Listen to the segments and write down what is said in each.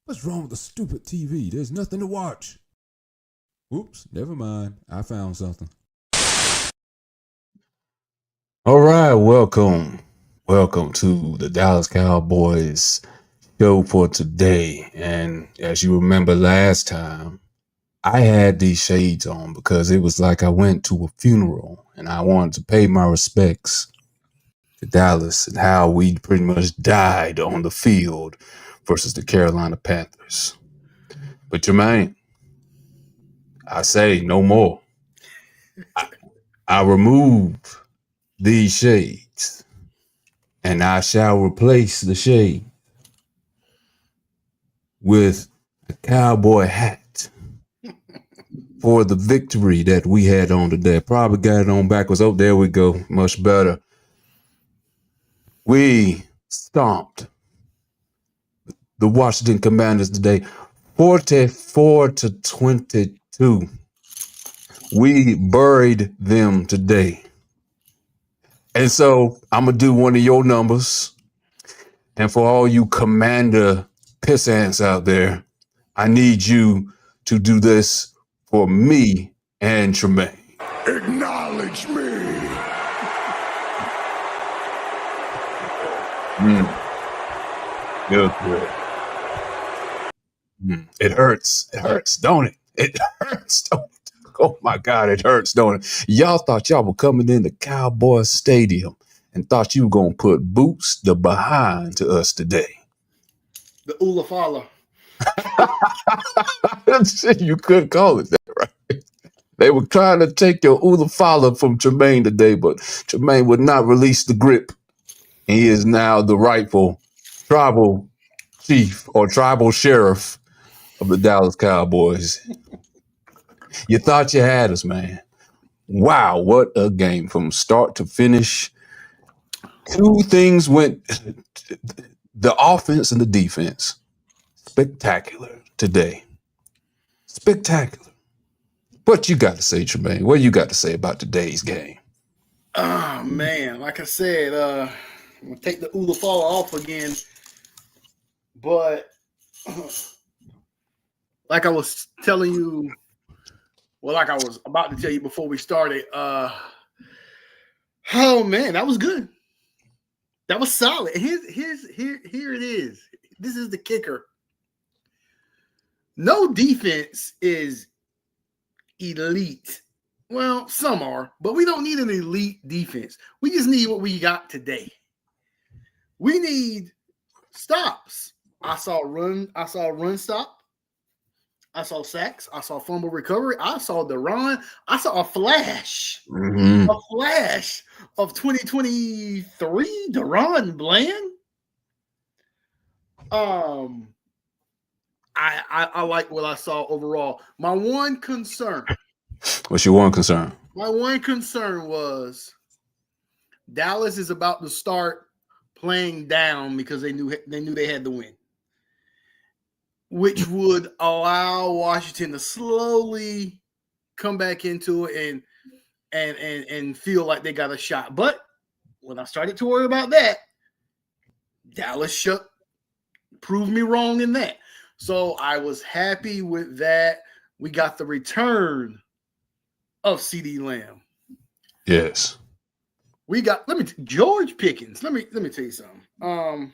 What's wrong with the stupid TV? There's nothing to watch. Oops, never mind. I found something. All right, welcome. Welcome to the Dallas Cowboys show for today. And as you remember last time, I had these shades on because it was like I went to a funeral and I wanted to pay my respects to Dallas and how we pretty much died on the field versus the Carolina Panthers. But Jermaine, I say no more. I remove these shades and I shall replace the shade with a cowboy hat for the victory that we had on today. Probably got it on backwards. Oh, there we go. Much better. We stomped the Washington Commanders today, 44-22. We buried them today. And so I'm going to do one of your numbers. And for all you Commander pissants out there, I need you to do this for me and Tremaine. Acknowledge me. Good. It hurts. It hurts, don't it? It hurts, don't it? Oh my God, it hurts, don't it? Y'all thought y'all were coming into Cowboys Stadium and thought you were going to put boots the behind to us today. The Ulafala. You could call it that, right? They were trying to take your Ulafala from Tremaine today, but Tremaine would not release the grip. He is now the rightful tribal chief or tribal sheriff of the Dallas Cowboys. You thought you had us, man. Wow, what a game from start to finish. Two things went, the offense and the defense. Spectacular today. Spectacular. What you got to say, Tremaine? What you got to say about today's game? Oh, man. Like I said, I'm going to take the Ulafala off again. But like I was telling you, like I was about to tell you before we started, oh, man, that was good. That was solid. Here it is. This is the kicker. No defense is elite. Well, some are, but we don't need an elite defense. We just need what we got today. We need stops. I saw run stop. I saw sacks. I saw fumble recovery. I saw the run. I saw a flash. Mm-hmm. A flash of 2023 Deron Bland. I like what I saw overall. My one concern. What's your one concern? My one concern was Dallas is about to start playing down because they knew they had to win, which would allow Washington to slowly come back into it and feel like they got a shot. But when I started to worry about that, Dallas proved me wrong in that. So I was happy with that. We got the return of CD Lamb. Yes. We got George Pickens. Let me tell you something.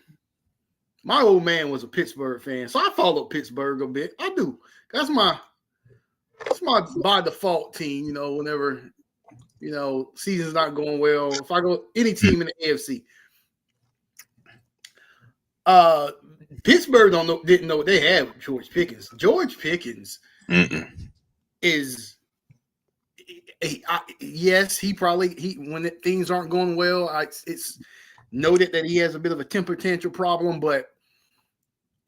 My old man was a Pittsburgh fan, so I followed Pittsburgh a bit. I do. That's my by default team, whenever, season's not going well. If I go any team in the AFC. Pittsburgh didn't know what they had with George Pickens. George Pickens is yes, he when things aren't going well, it's noted that he has a bit of a temper tantrum problem, but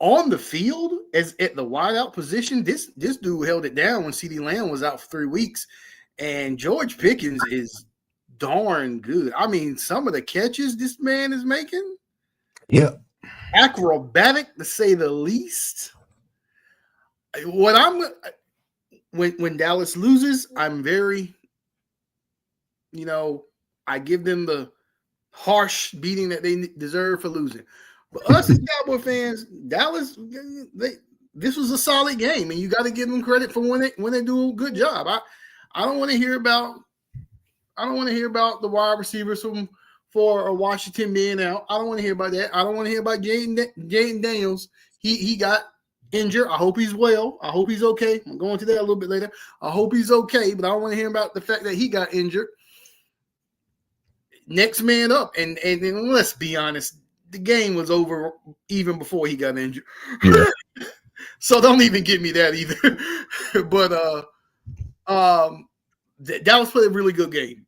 on the field, as at the wideout position, this dude held it down when CeeDee Lamb was out for 3 weeks, and George Pickens is darn good. I mean, some of the catches this man is making, acrobatic to say the least. When Dallas loses, I'm very, I give them the harsh beating that they deserve for losing. But us as Cowboy fans, Dallas, this was a solid game, and you got to give them credit for when they do a good job. I don't want to hear about the wide receivers for Washington being out. I don't want to hear about that. I don't want to hear about Jaden Daniels. He got injured. I hope he's well. I hope he's okay. I'm going to that a little bit later. I hope he's okay, but I don't want to hear about the fact that he got injured. Next man up, and let's be honest, the game was over even before he got injured. Yeah. So don't even give me that either. But Dallas played a really good game.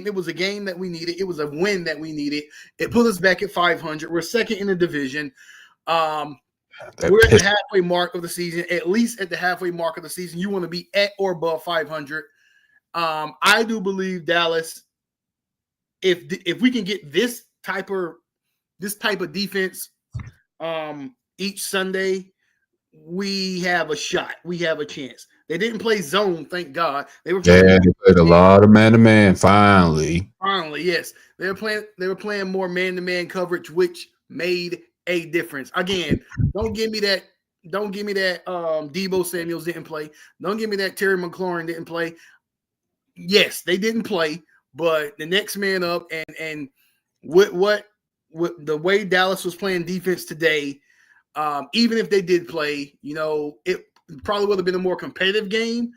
It was a game that we needed. It was a win that we needed. It put us back at 500. We're second in the division. We're at the halfway mark of the season. At least at the halfway mark of the season, you want to be at or above 500. I do believe Dallas, if we can get this type of defense each Sunday, we have a shot. We have a chance. They didn't play zone, thank God. They played a lot of man-to-man. Finally, yes. They were playing more man-to-man coverage, which made a difference. Again, don't give me that Deebo Samuels didn't play. Don't give me that Terry McLaurin didn't play. Yes, they didn't play, but the next man up and what the way Dallas was playing defense today. Even if they did play, it probably would have been a more competitive game,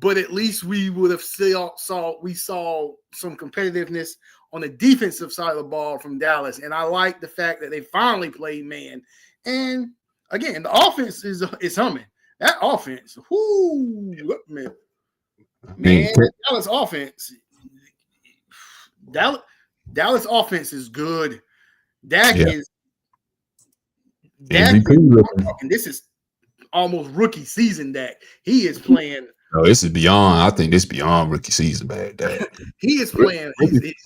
but at least we would have saw some competitiveness on the defensive side of the ball from Dallas. And I like the fact that they finally played man. And again, the offense is humming. That offense, man, Dallas offense. Dallas offense is good. Dak is. Dak, and this is almost rookie season. Dak, he is playing. No, this is beyond. I think this is beyond rookie season, man. He is playing.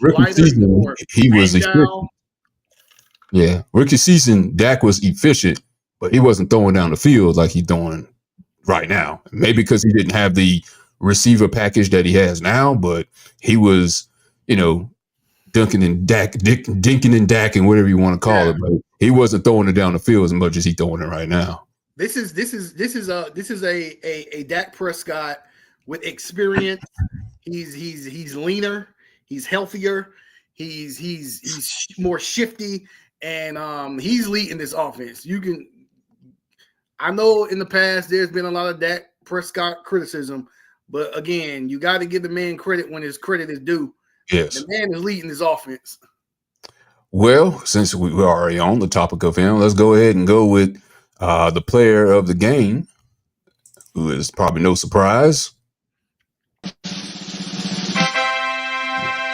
Rookie season, he was efficient. Yeah, rookie season, Dak was efficient, but he wasn't throwing down the field like he's doing right now. Maybe because he didn't have the receiver package that he has now, but he was, dinking and dacking, whatever you want to call it. But he wasn't throwing it down the field as much as he's throwing it right now. This is a Dak Prescott with experience. He's leaner. He's healthier. He's more shifty, and he's leading this offense. I know in the past there's been a lot of Dak Prescott criticism, but again, you got to give the man credit when his credit is due. Yes. The man is leading this offense. Well, since we were already on the topic of him, let's go ahead and go with the player of the game, who is probably no surprise.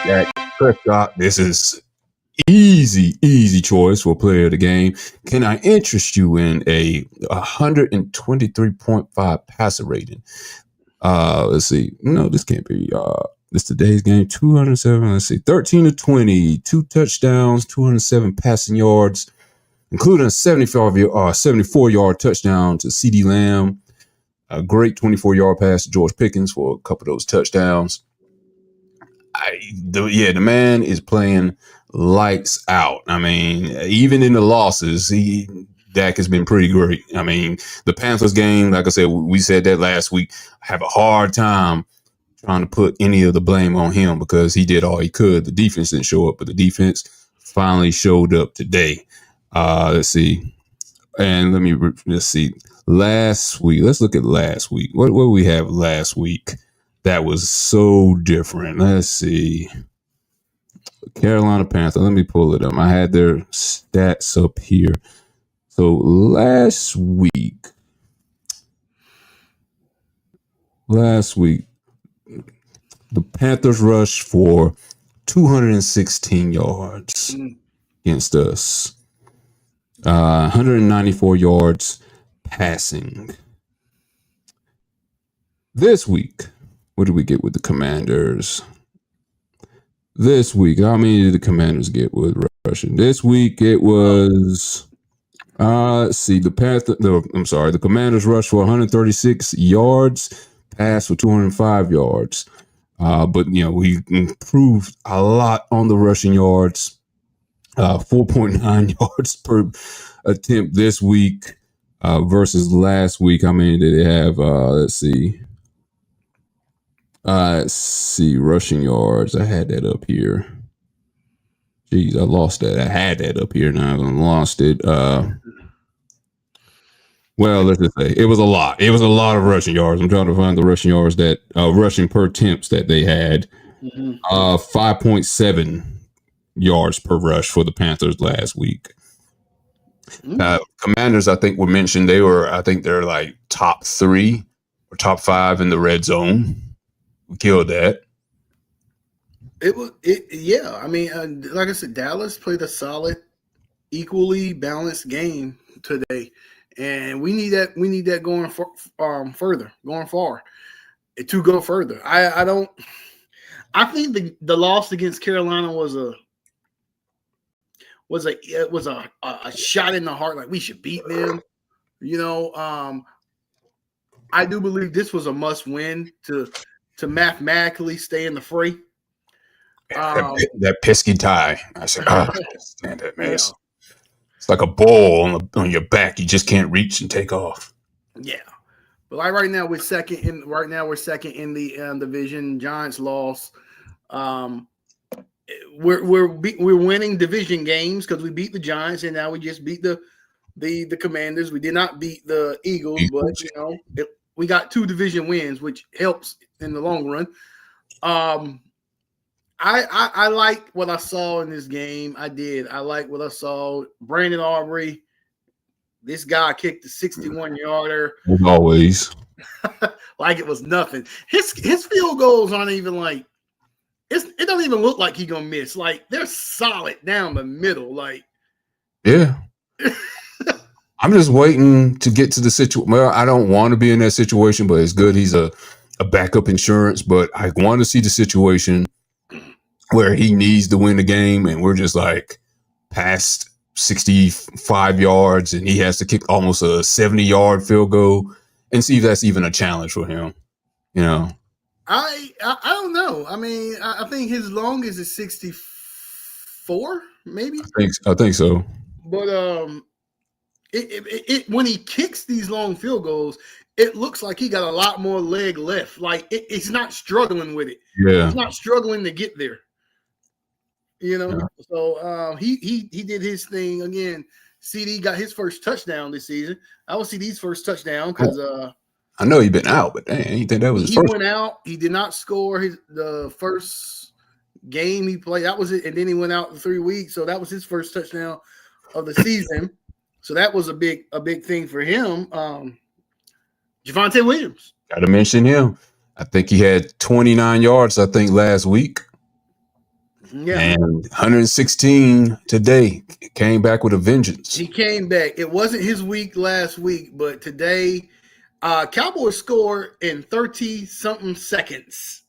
Dak Prescott. This is easy choice for player of the game. Can I interest you in a 123.5 passer rating? Let's see. No, this can't be. This today's game, 207. Let's see, 13 to 20, 2 touchdowns, 207 passing yards, including a 74-yard touchdown to CeeDee Lamb. A great 24-yard pass to George Pickens for a couple of those touchdowns. The man is playing lights out. I mean, even in the losses, Dak has been pretty great. I mean, the Panthers game, like I said, we said that last week, have a hard time trying to put any of the blame on him because he did all he could. The defense didn't show up, but the defense finally showed up today. Let's see. And let's see. Last week, let's look at last week. What we have last week that was so different? Let's see. Carolina Panthers. Let me pull it up. I had their stats up here. So last week, the Panthers rushed for 216 yards against us. 194 yards passing. This week, what did we get with the Commanders? This week, how many did the Commanders get with rushing? This week, it was... let's see. The Commanders rushed for 136 yards, passed for 205 yards. But we improved a lot on the rushing yards. 4.9 yards per attempt this week. Versus last week, how many did they have? Let's see. Rushing yards. I had that up here. Jeez, I lost that. I had that up here now. I lost it. Well, let's just say it was a lot. It was a lot of rushing yards. I'm trying to find the rushing yards that rushing per attempts that they had. 5.7 yards per rush for the Panthers last week. Commanders, I think, were mentioned. I think they're like top 3 or top 5 in the red zone. We killed that. Yeah. I mean, like I said, Dallas played a solid, equally balanced game today, and we need that. We need that going further, going far, to go further. I think the loss against Carolina was a shot in the heart. Like, we should beat them. I do believe this was a must win to mathematically stay in the fray. That pesky tie. I said, stand that mess. Yeah. It's like a ball on your back. You just can't reach and take off. Yeah. But like right now, we're second in the division. Giants lost. We're winning division games because we beat the Giants, and now we just beat the Commanders. We did not beat the Eagles, but we got 2 division wins, which helps in the long run. I liked what I saw in this game. I did. I liked what I saw. Brandon Aubrey, this guy kicked a 61-yarder. As always. Like it was nothing. His field goals aren't even like it don't even look like he's gonna miss. Like, they're solid down the middle. Like, yeah. I'm just waiting to get to the situation. Well, I don't want to be in that situation, but it's good he's a backup insurance. But I want to see the situation where he needs to win the game, and we're just like past 65 yards, and he has to kick almost a 70-yard field goal, and see if that's even a challenge for him. I don't know. I mean, I think his longest is 64, maybe. I think so. But when he kicks these long field goals, it looks like he got a lot more leg left. Like, it's not struggling with it. Yeah, it's not struggling to get there. So he did his thing again. CD got his first touchdown this season. I was CD's first touchdown because I know he'd been out, but dang, you think that was his first? He went out. He did not score the first game he played. That was it, and then he went out in 3 weeks. So that was his first touchdown of the season. So that was a big thing for him. Javonte Williams. Got to mention him. I think he had 29 yards, I think, last week. Yeah. And 116 today. Came back with a vengeance. He came back. It wasn't his week last week, but today Cowboys scored in 30-something seconds.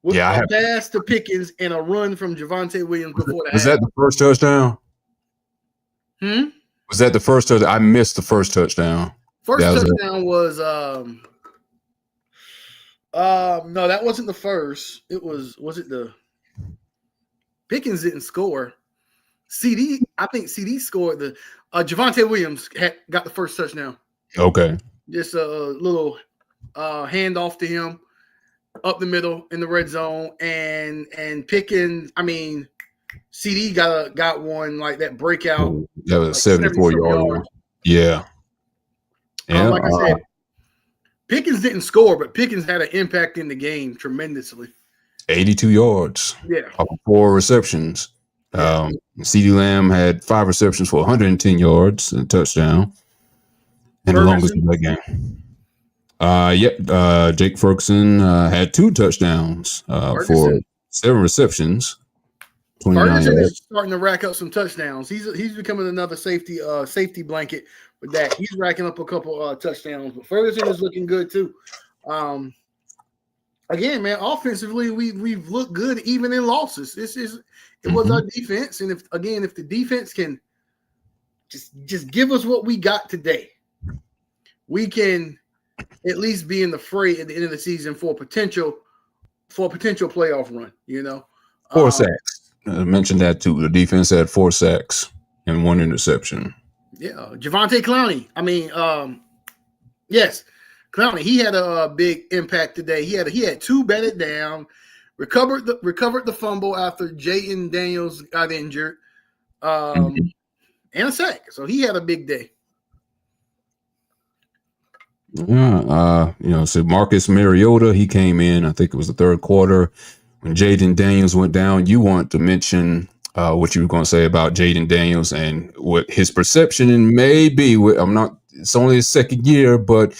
With a pass to Pickens and a run from Javonte Williams before that. Was that the first touchdown? Was that the first touchdown? I missed the first touchdown. First touchdown was no, that wasn't the first. It was it the Pickens didn't score. I think CD scored the Javonte Williams got the first touchdown. Okay. Just a little handoff to him up the middle in the red zone, and Pickens. I mean, CD got one like that breakout. That was a 74-yard one. Yeah. Like I said, Pickens didn't score, but Pickens had an impact in the game tremendously. 82 yards. Yeah. 4 receptions. CeeDee Lamb had 5 receptions for 110 yards and a touchdown. And the longest in that game. Jake Ferguson had 2 touchdowns for 7 receptions. Ferguson is starting to rack up some touchdowns. He's becoming another safety blanket with that. He's racking up a couple touchdowns, but Ferguson is looking good too. Again, man, offensively we've looked good even in losses. It was our defense, and if the defense can just give us what we got today, we can at least be in the fray at the end of the season for a potential playoff run. 4 sacks. I mentioned that too. The defense had 4 sacks and 1 interception. Yeah, Javante Clowney. Yes, Clowney. He had a big impact today. He had two batted down, recovered the fumble after Jayden Daniels got injured, and a sack. So he had a big day. Yeah, so Marcus Mariota, he came in, I think it was the third quarter when Jayden Daniels went down. You want to mention what you were going to say about Jayden Daniels and what his perception may be. It's only his second year, but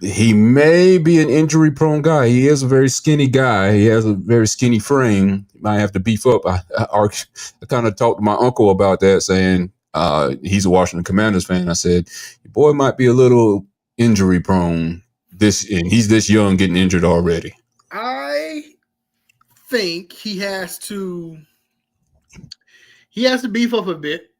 he may be an injury prone guy. He is a very skinny guy. He has a very skinny frame. He might have to beef up. I kind of talked to my uncle about that, saying he's a Washington Commanders fan. I said, your boy might be a little injury prone and he's this young getting injured already. I think he has to beef up a bit.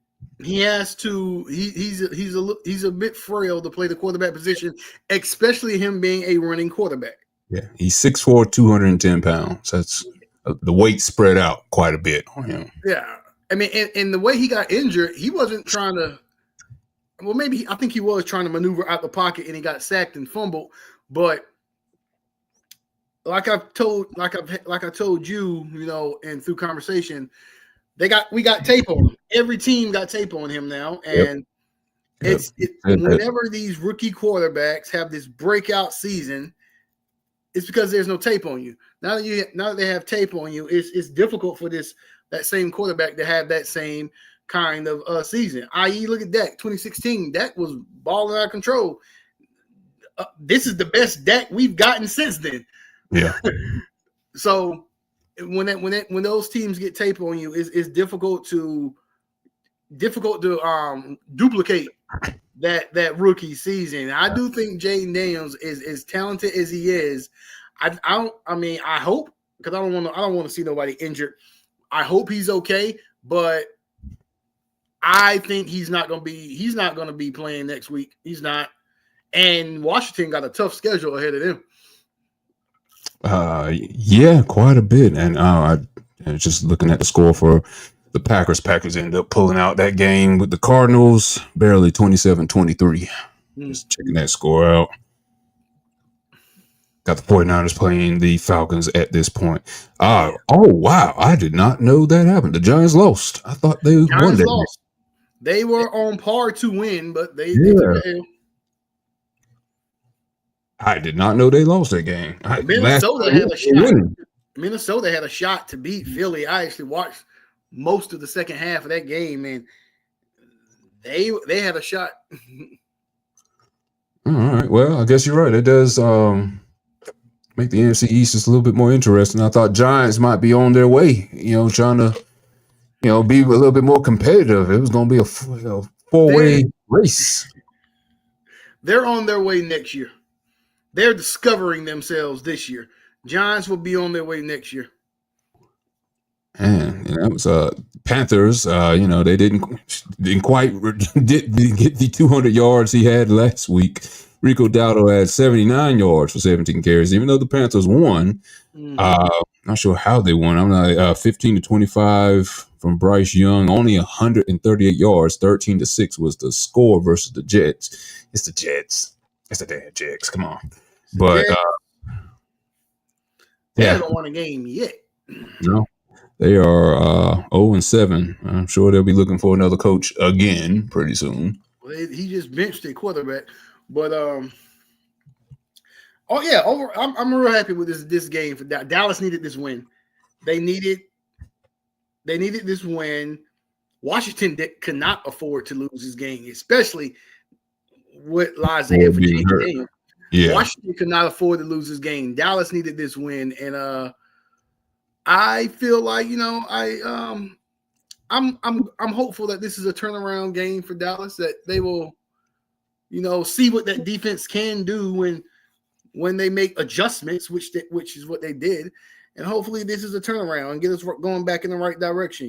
He has to. He's a bit frail to play the quarterback position, especially him being a running quarterback. Yeah, he's 6'4", 210 pounds. That's the weight spread out quite a bit on him. Yeah, I mean, and the way he got injured, he wasn't trying to. Well, maybe I think he was trying to maneuver out the pocket, and he got sacked and fumbled. But like I told you, and through conversation, we got tape on him. Every team got tape on him now, and whenever these rookie quarterbacks have this breakout season, it's because there's no tape on you. Now that they have tape on you, it's difficult for that same quarterback to have that same kind of season. I.e., look at Dak, 2016. Dak was balling out of control. This is the best Dak we've gotten since then. Yeah. So when those teams get tape on you, it's difficult to duplicate that rookie season. I do think Jayden Daniels is as talented as he is. I hope, because I don't want to see nobody injured. I hope he's okay, but I think he's not going to be playing next week. He's not. And Washington got a tough schedule ahead of them. Yeah, quite a bit. And I just looking at the score for the Packers. Packers ended up pulling out that game with the Cardinals, barely 27-23. Just checking that score out. Got the 49ers playing the Falcons at this point. Oh, wow. I did not know that happened. The Giants lost. I thought they won that lost. They were on par to win, but they took the L. I did not know they lost that game. Minnesota had a shot. Minnesota had a shot to beat Philly. I actually watched most of the second half of that game, and they had a shot. All right. Well, I guess you're right. It does make the NFC East just a little bit more interesting. I thought Giants might be on their way, trying to, be a little bit more competitive. It was going to be a four-way race. They're on their way next year. They're discovering themselves this year. Giants will be on their way next year. And that was Panthers. They didn't quite get the 200 yards he had last week. Rico Dowdle had 79 yards for 17 carries, even though the Panthers won. Not sure how they won. I'm not 15-25 from Bryce Young, only 138 yards. 13-6 was the score versus the Jets. It's the Jets. It's the damn Jets. Come on. But they haven't won a game yet. No. They are 0-7. I'm sure they'll be looking for another coach again pretty soon. Well, he just benched a quarterback. But I'm real happy with this game for Dallas. Needed this win. They needed this win. Washington could not afford to lose this game, especially what lies ahead for Jayden Daniels. Yeah. Washington could not afford to lose this game. Dallas needed this win, and I feel like I'm hopeful that this is a turnaround game for Dallas, that they will see what that defense can do when they make adjustments, which is what they did, and hopefully this is a turnaround and get us going back in the right direction.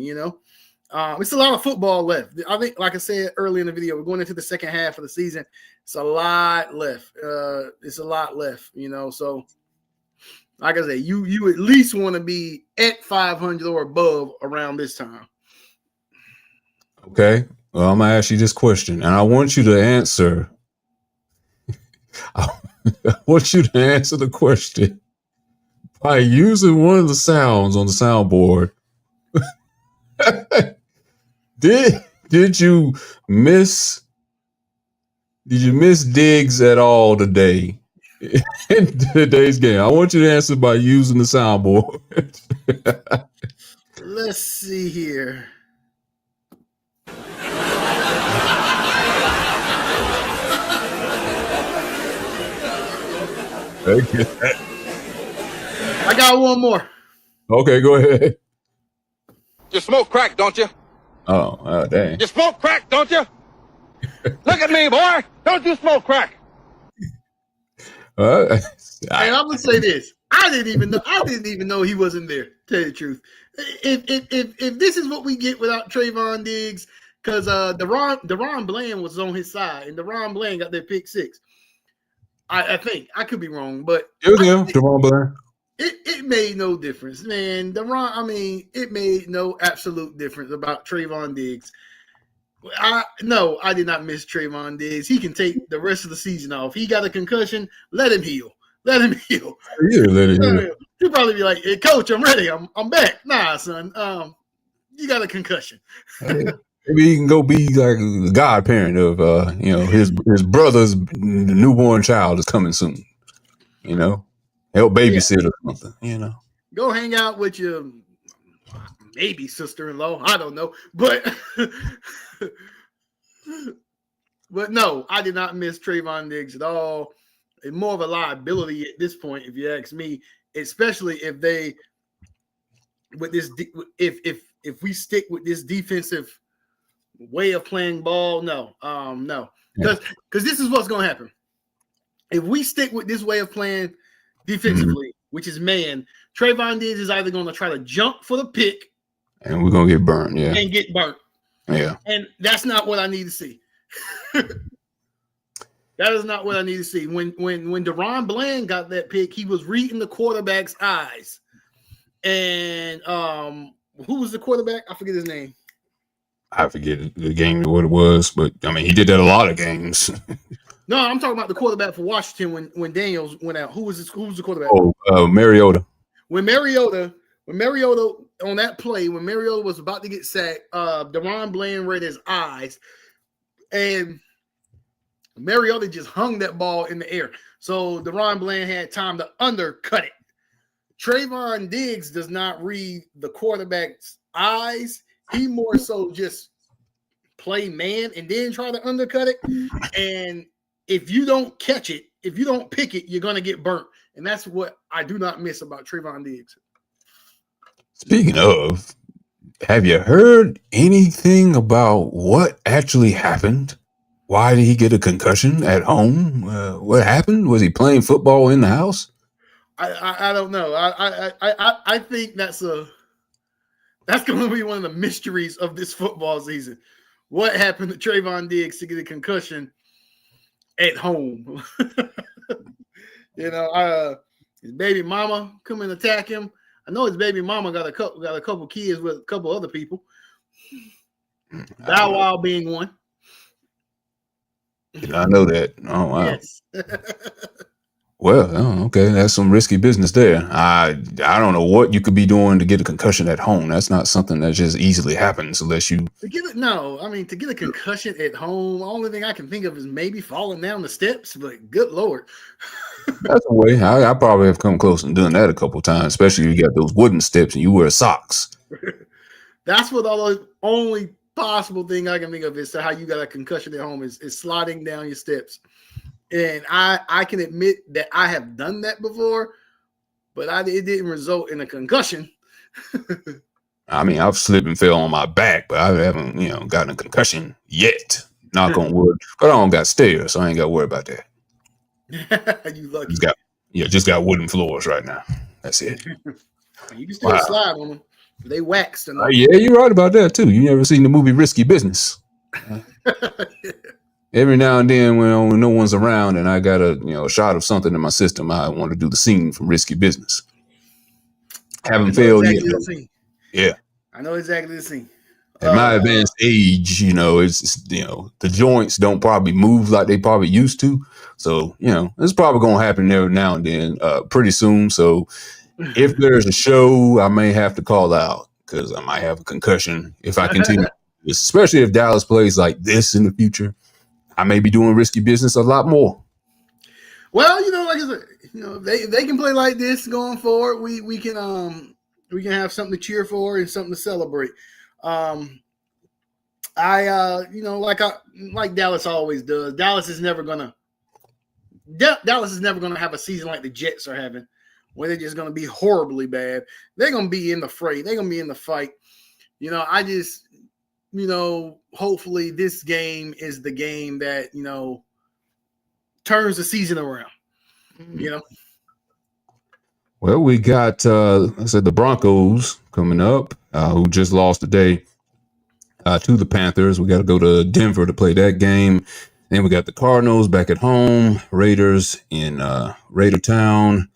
It's a lot of football left. I think, like I said earlier in the video, we're going into the second half of the season. It's a lot left. So like I said, you at least want to be at 500 or above around this time. Okay. Well, I'm gonna ask you this question, and I want you to answer. I want you to answer the question by using one of the sounds on the soundboard. Did you miss did you miss Diggs at all today in today's game? I want you to answer by using the soundboard. Let's see here. I got one more. Okay, go ahead. You smoke crack, don't you? Oh, dang. You smoke crack, don't you? Look at me, boy. Don't you smoke crack? And I'm gonna say this: I didn't even know he wasn't there. Tell you the truth, if this is what we get without Trayvon Diggs, because Deron Bland was on his side, and Deron Bland got their pick six. I think I could be wrong, but it was him, Deron Bland. It made no difference, man. It made no absolute difference about Trayvon Diggs. I did not miss Trayvon Diggs. He can take the rest of the season off. He got a concussion. Let him heal. Let him heal. Yeah, let him heal. He'll probably be like, "Hey, coach, I'm ready. I'm back." Nah, son. You got a concussion. Maybe he can go be like the godparent of his brother's newborn child is coming soon. Help babysit or something. Go hang out with your maybe sister-in-law. I don't know, but no, I did not miss Trayvon Diggs at all. It's more of a liability at this point, if you ask me, especially if they with this if we stick with this defensive way of playing ball. No, because this is what's going to happen if we stick with this way of playing defensively, which is man. Trayvon Diggs is either going to try to jump for the pick, and we're going to get burned, and get burnt. Yeah, and that's not what I need to see. That is not what I need to see. When Deron Bland got that pick, he was reading the quarterback's eyes. And who was the quarterback? I forget his name. I forget the game what it was, but I mean he did that a lot of games. No, I'm talking about the quarterback for Washington when Daniels went out. Who was the quarterback? Oh, Mariota. When Mariota on that play, when Mariota was about to get sacked, Deron Bland read his eyes, and Mariota just hung that ball in the air. So Deron Bland had time to undercut it. Trayvon Diggs does not read the quarterback's eyes. He more so just play man and then try to undercut it. And if you don't catch it, if you don't pick it, you're going to get burnt. And that's what I do not miss about Trayvon Diggs. Speaking of, have you heard anything about what actually happened? Why did he get a concussion at home? What happened? Was he playing football in the house? I don't know. I think that's going to be one of the mysteries of this football season. What happened to Trayvon Diggs to get a concussion at home? His baby mama come and attack him. I know his baby mama got a couple kids with a couple other people. Bow Wow being one. I know that. Oh wow. Yes. Well, okay, that's some risky business there. I don't know what you could be doing to get a concussion at home. That's not something that just easily happens unless you to get a concussion at home. The only thing I can think of is maybe falling down the steps. But good Lord, that's a way. I probably have come close and done that a couple of times, especially if you got those wooden steps and you wear socks. That's what the only possible thing I can think of is how you got a concussion at home is sliding down your steps. And I can admit that I have done that before, but it didn't result in a concussion. I mean, I've slipped and fell on my back, but I haven't, gotten a concussion yet. Knock on wood. But I don't got stairs, so I ain't got to worry about that. You lucky. Just got wooden floors right now. That's it. You can still slide on them. They waxed. Yeah, you're right about that too. You never seen the movie Risky Business? Every now and then when no one's around and I got a shot of something in my system, I want to do the scene from Risky Business. Haven't failed yet. Yeah. I know exactly the scene. At my Uh, advanced age, it's the joints don't probably move like they probably used to. So, it's probably going to happen every now and then, pretty soon. So if there's a show, I may have to call out because I might have a concussion if I continue, especially if Dallas plays like this in the future. I may be doing risky business a lot more. well, like I said, if they can play like this going forward, we can have something to cheer for and something to celebrate. Like Dallas always does. Dallas is never gonna have a season like the Jets are having, where they're just gonna be horribly bad. They're gonna be in the fray. They're gonna be in the fight. I just, hopefully this game is the game that turns the season around. Well, we got I said the Broncos coming up, who just lost today to the Panthers. We got to go to Denver to play that game. Then we got the Cardinals back at home, Raiders in Raider Town,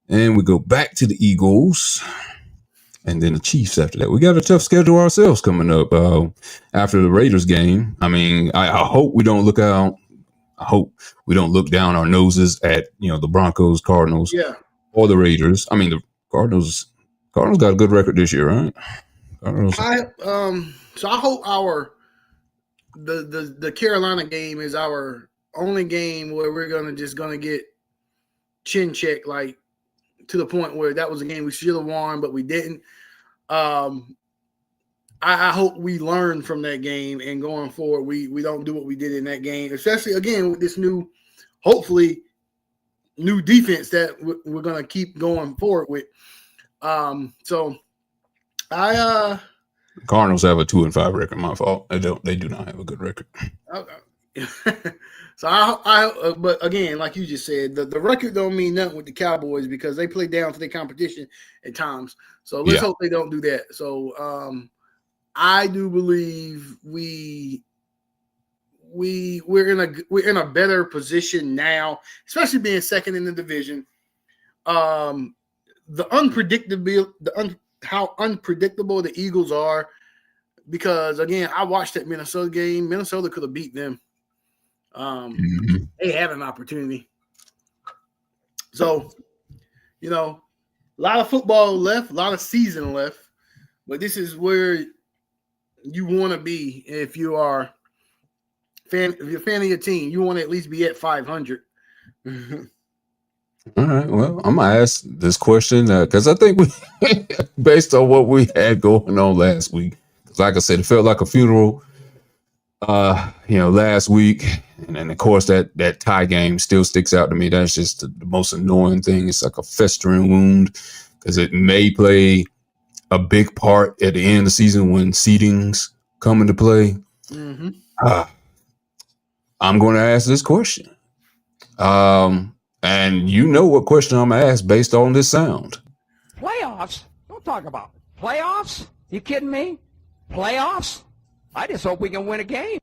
and we go back to the Eagles, and then the Chiefs after that. We got a tough schedule ourselves coming up after the Raiders game. I mean, I hope we don't look out. I hope we don't look down our noses at the Broncos, Cardinals, or the Raiders. I mean, the Cardinals got a good record this year, right? So I hope the Carolina game is our only game where we're gonna get chin checked, like to the point where that was a game we should have won, but we didn't. I hope we learn from that game, and going forward, we don't do what we did in that game, especially again with this hopefully new defense that we're gonna keep going forward with. So the Cardinals have a 2-5 record. My fault. They do not have a good record. So but again, like you just said, the record don't mean nothing with the Cowboys because they play down to their competition at times. So let's hope they don't do that. So I do believe we're in a better position now, especially being second in the division. How unpredictable the Eagles are, because again, I watched that Minnesota game. Minnesota could have beat them. They had an opportunity. So, a lot of football left, a lot of season left, but this is where you want to be if you're a fan of your team. You want to at least be at 500. All right. Well, I'm gonna ask this question because I think based on what we had going on last week, like I said, it felt like a funeral. Last week, and then of course that tie game still sticks out to me. That's just the most annoying thing. It's like a festering wound because it may play a big part at the end of the season when seedings come into play. Mm-hmm. I'm going to ask this question. And you know what question I'm going to ask based on this sound. Playoffs? Don't talk about playoffs. You kidding me? Playoffs? I just hope we can win a game.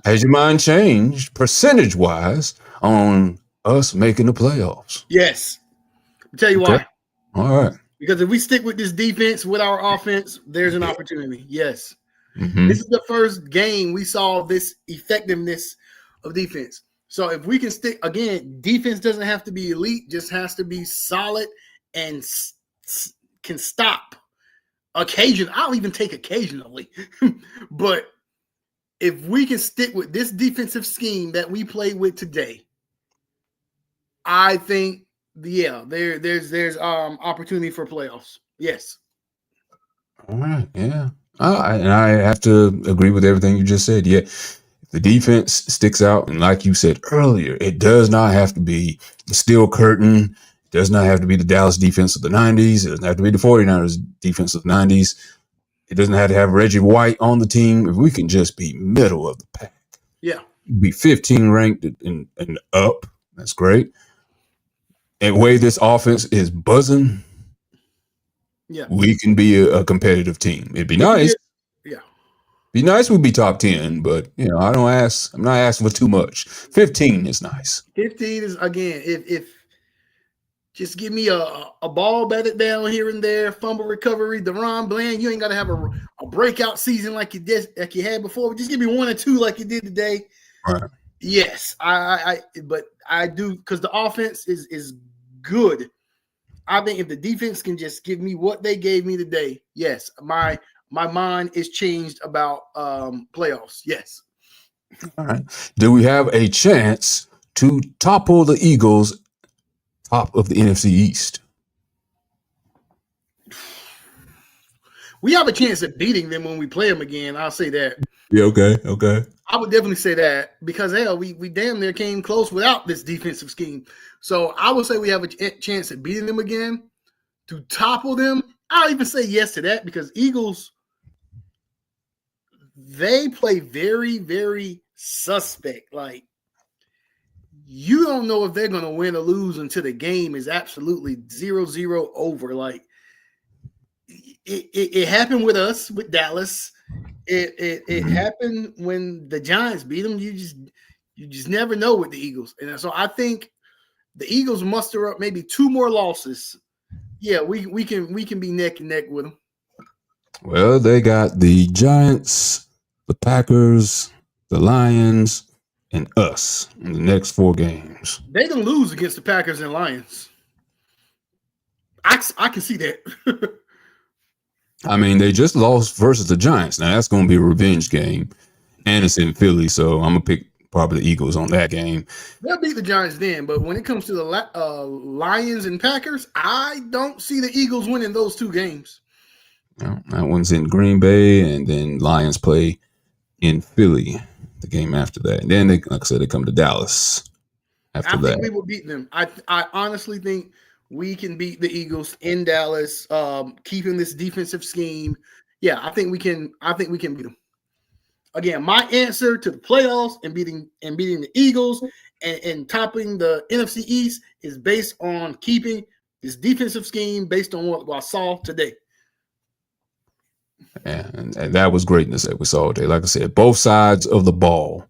Has your mind changed percentage-wise on us making the playoffs? Yes. I'll tell you why. All right. Because if we stick with this defense, with our offense, there's an opportunity. Yes. Mm-hmm. This is the first game we saw this effectiveness of defense. So if we can stick, again, defense doesn't have to be elite, just has to be solid and can stop. Occasionally, I'll even take occasionally. But if we can stick with this defensive scheme that we played with today, I think, there's opportunity for playoffs. Yes. All right. Yeah. And I have to agree with everything you just said. Yeah. The defense sticks out. And like you said earlier, it does not have to be the steel curtain. It does not have to be the Dallas defense of the 90s. It doesn't have to be the 49ers defense of the 90s. It doesn't have to have Reggie White on the team. If we can just be middle of the pack. Yeah. Be 15 ranked and up. That's great. And the way this offense is buzzing, we can be a competitive team. It'd be nice. Be nice we'd be top 10, but I'm not asking for too much. 15 is nice. 15 is, again, if Just give me a ball batted down here and there, fumble recovery. DeRon Bland, you ain't got to have a breakout season like you had before. Just give me 1 or 2 like you did today. Right. Yes, but I do, because the offense is good. I think if the defense can just give me what they gave me today, yes, my mind is changed about playoffs. Yes. All right. Do we have a chance to topple the Eagles top of the NFC East? We have a chance at beating them when we play them again. I'll say that. Yeah, okay. I would definitely say that, because hell, we damn near came close without this defensive scheme. So I would say we have a chance at beating them again. To topple them, I'll even say yes to that, because Eagles, they play very, very suspect. Like, you don't know if they're going to win or lose until the game is absolutely 0-0 over. Like, it happened with us, with Dallas. It happened when the Giants beat them. You just never know with the Eagles. And so I think the Eagles muster up maybe 2 more losses. Yeah, we can be neck and neck with them. Well, they got the Giants, the Packers, the Lions, and us in the next 4 games. They're going to lose against the Packers and Lions. I can see that. I mean, they just lost versus the Giants. Now, that's going to be a revenge game, and it's in Philly, so I'm going to pick probably the Eagles on that game. They'll beat the Giants then, but when it comes to the Lions and Packers, I don't see the Eagles winning those 2 games. Well, that one's in Green Bay, and then Lions play in Philly the game after that. And then, like I said, they come to Dallas after that. I think we will beat them. I honestly think we can beat the Eagles in Dallas, keeping this defensive scheme. Yeah, I think we can beat them. Again, my answer to the playoffs and beating the Eagles and topping the NFC East is based on keeping this defensive scheme based on what I saw today. Yeah, and that was greatness that we saw today. Like I said, both sides of the ball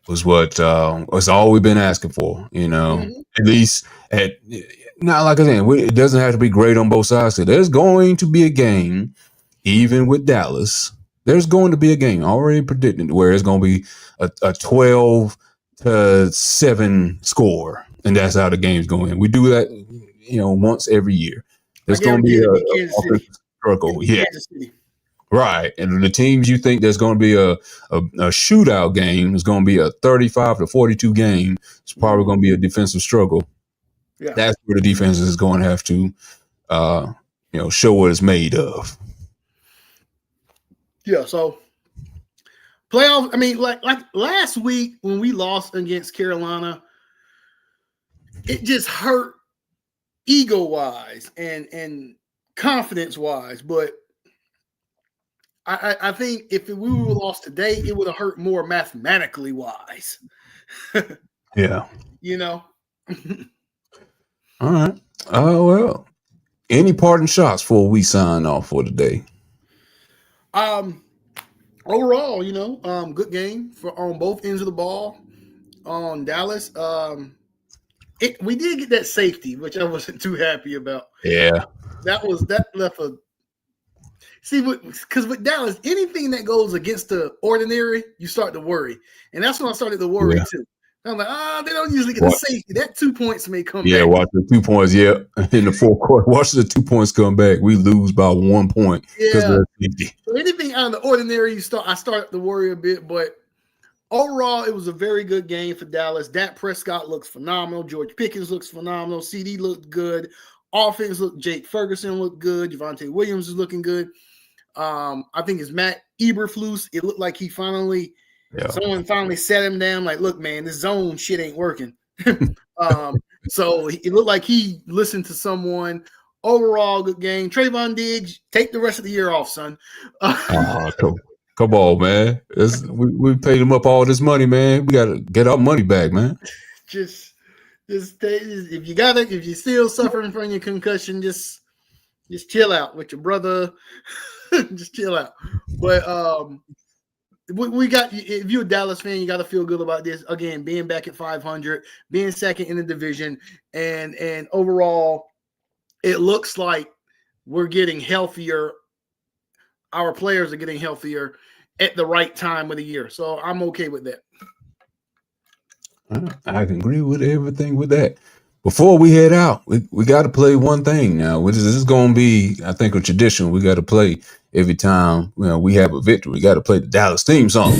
was what was all we've been asking for. You know, at least now, like I said, it doesn't have to be great on both sides. So there's going to be a game, even with Dallas. There's going to be a game already predicted where it's going to be a 12-7 score, and that's how the game's going. We do that, once every year. There's going to be a struggle, yeah, right. And the teams you think there's going to be a shootout game is going to be a 35-42 game. It's probably going to be a defensive struggle. Yeah. That's where the defense is going to have to, show what it's made of. Yeah, so playoffs. I mean, like last week when we lost against Carolina, it just hurt ego-wise and confidence-wise. But I think if we would have lost today, it would have hurt more mathematically-wise. Yeah. All right. Well, any parting shots before we sign off for today? Overall, good game on both ends of the ball on Dallas. We did get that safety, which I wasn't too happy about. Yeah, that left a. See, because with Dallas, anything that goes against the ordinary, you start to worry, and that's when I started to worry too. I'm like, they don't usually get the safety. That 2 points may come back. Yeah, watch the 2 points. Yeah, in the fourth quarter, watch the 2 points come back. We lose by 1 point because of safety. So anything out of the ordinary, I start to worry a bit. But overall, it was a very good game for Dallas. Dak Prescott looks phenomenal. George Pickens looks phenomenal. CD looked good. Offense looked. Jake Ferguson looked good. Javonte Williams is looking good. I think it's Matt Eberflus. It looked like he finally. Yeah. Someone finally sat him down like, look, man, this zone shit ain't working. So it looked like he listened to someone. Overall, good game. Trayvon Diggs, take the rest of the year off, son. Come on, man. We paid him up all this money, man. We got to get our money back, man. Just if you're still suffering from your concussion, just chill out with your brother. Just chill out. But we got. If you're a Dallas fan, you got to feel good about this. Again, being back at 500, being second in the division, and overall, it looks like we're getting healthier. Our players are getting healthier at the right time of the year, so I'm okay with that. I can agree with everything with that. Before we head out, we got to play one thing now. This is going to be, I think, a tradition. We got to play every time we have a victory. We got to play the Dallas theme song.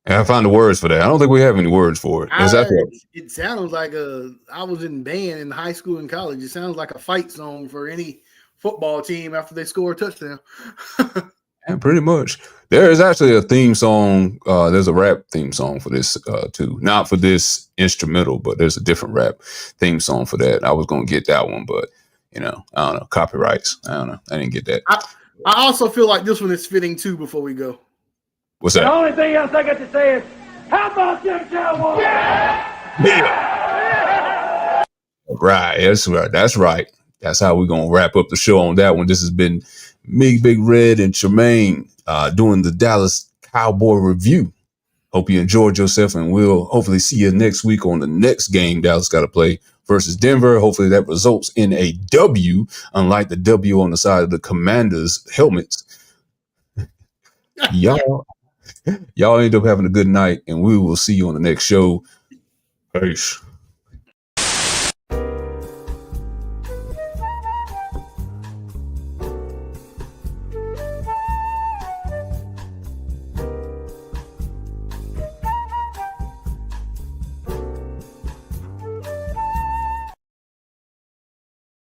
I found the words for that. I don't think we have any words for it. It sounds like I was in band in high school and college. It sounds like a fight song for any football team after they score a touchdown. And pretty much. There is actually a theme song. There's a rap theme song for this too. Not for this instrumental, but there's a different rap theme song for that. I was going to get that one, but I don't know. Copyrights. I don't know. I didn't get that. I also feel like this one is fitting too before we go. What's that? The only thing else I got to say is, how about them Cowboys? Yeah. Right. That's right. That's right. That's how we're going to wrap up the show on that one. This has been me, Big Red, and Tremaine doing the Dallas Cowboy review. Hope you enjoyed yourself, and we'll hopefully see you next week on the next game Dallas got to play versus Denver. Hopefully that results in a W, unlike the W on the side of the Commanders' helmets. Y'all end up having a good night, and we will see you on the next show. Peace.